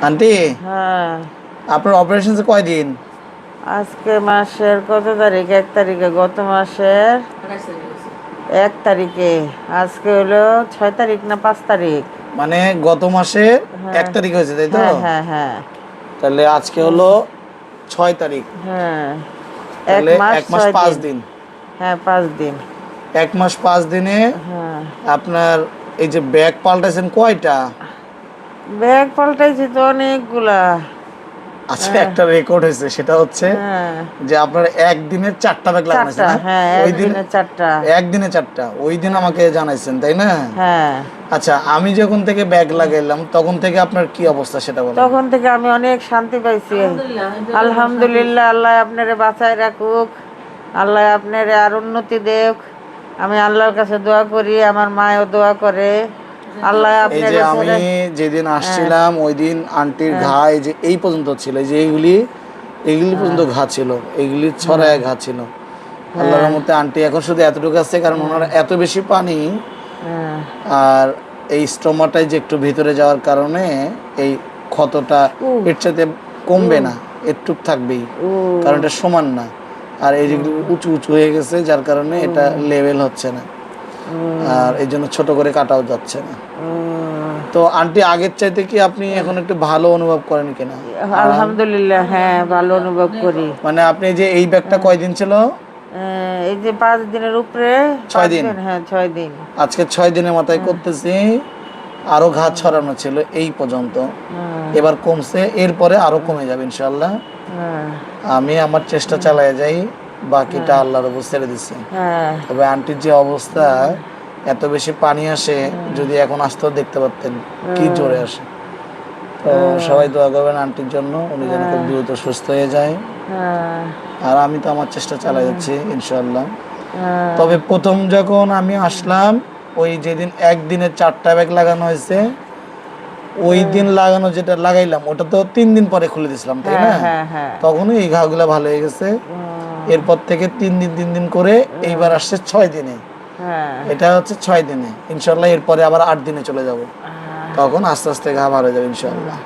Aunty, হ্যাঁ। আপনার operation কয়দিন? আজকে মাসের কত তারিখ? 1 তারিখে, গত মাসের 1 তারিখে। আজকে হলো 6 তারিখ না 5 তারিখ? মানে গত মাসে এক হ্যাঁ, তারিখ হয়েছে, তাই তো? হ্যাঁ, হ্যাঁ, হ্যাঁ। তাহলে আজকে হলো 6 তারিখ। হ্যাঁ, এক তাহলে মাস 1 মাস ছয় 5 দিন দিন। হ্যাঁ, 5 দিন। 1 মাস 5 দিনে হ্যাঁ, আপনার এই যে ব্যাগ পাল্টাইছেন কয়টা? ব্যাগ পাল্টাইছি তো অনেকগুলা। আচ্ছা, হ্যাঁ, একটা রেকর্ড হয়েছে, সেটা হচ্ছে হ্যাঁ, যে আপনার একদিনের 4টা ব্যাগ লাগানো হয়েছে 4টা। না? হ্যাঁ, ওই দিন একদিনে 4টা। একদিনে 4টা, ওই দিন হ্যাঁ, আমাকে জানাইছেন, তাই না? হ্যাঁ। আচ্ছা, আমি যখন থেকে ব্যাগ লাগাইলাম তখন থেকে আপনার কি অবস্থা সেটা বলেন। তখন থেকে আমি অনেক শান্তি পাইছি। আলহামদুলিল্লাহ, আল্লাহ আপনারে বাঁচায় রাখুক, আল্লাহ আপনারে আর উন্নতি দেখ। আমি আল্লাহর কাছে দোয়া করি, আমার মায়ও দোয়া করে। আল্লাহ এই যে আপনারে আমি ছেড়ে। যেদিন হ্যাঁ, আসছিলাম ওই দিন আন্টির হ্যাঁ, ঘা এই যে এই পর্যন্ত ছিল, এই যে এইগুলি এইগুলি হ্যাঁ, পর্যন্ত ঘা ছিল, এইগুলি হ্যাঁ, ছড়ায় ঘা ছিল। আল্লাহর হ্যাঁ, রহমতে আন্টি এখন শুধু এতটুকু আছে, কারণ ওনার এত বেশি পানি হ্যাঁ, আর এই স্টোমাটাই যে একটু ভিতরে যাওয়ার কারণে এই ক্ষতটা উহ, এর সাথে কমবে না, একটু থাকবেই, কারণ উহ, এটা সমান না। আর এই যেগুলো উঁচু উঁচু হয়ে গেছে যার কারণে এটা উহ, লেভেল হচ্ছে না, আর এই জন্য ছোট করে কাটাও যাচ্ছে না। উহ। তো আন্টি, আগের চাইতে কি আপনি এখন একটু ভালো অনুভব করেন কিনা? আরাম? আলহামদুলিল্লাহ, হ্যাঁ, ভালো অনুভব করি। মানে আপনি যে এই ব্যাগটা কয়দিন ছিল? এই যে 5 দিনের উপরে। 6 দিন। 5 দিন, হ্যাঁ, 6 দিন। আজকে 6 দিনের মাথায় করতেছি, আরো ঘা ছড়ানো ছিল এই পর্যন্ত, হ্যাঁ, এবার কমছে, এরপরে আরো কমে যাবে ইনশাল্লাহ। হ্যাঁ, আমি আমার চেষ্টা চালিয়ে যাই, বাকিটা হ্যাঁ, আল্লাহর উপর ছেড়ে দিচ্ছি। হ্যাঁ, তবে আন্টির যে অবস্থা, এত বেশি পানি আসে, যদি এখন আসতেও দেখতে পারতেন কি জোরে আসে। তো সবাই দোয়া করবেন আন্টির জন্য, উনি যেন খুব দ্রুত সুস্থ হয়ে যায়। হ্যাঁ, আর আমি তো আমার চেষ্টা চালাই যাচ্ছি ইনশাল্লাহ। হ্যাঁ, তবে প্রথম যখন আমি আসলাম, ওই যেদিন একদিনে 4টা ব্যাগ লাগানো হয়েছে, ওই দিন লাগানো যেটা লাগাইলাম ওটা তো 3 দিন পরে খুলে দিছিলাম, তাই হ্যাঁ, না? হ্যাঁ, হ্যাঁ, তখনই এই ঘাগুলা ভালো হয়ে গেছে। এরপর থেকে 3 দিন 3 দিন করে এইবার আসছে 6 দিনে। হ্যাঁ, এটা হচ্ছে 6 দিনে, ইনশাল্লাহ এরপরে আবার 8 দিনে চলে যাব, তখন আস্তে আস্তে ঘা ভালো হয়ে যাবে ইনশাল্লাহ।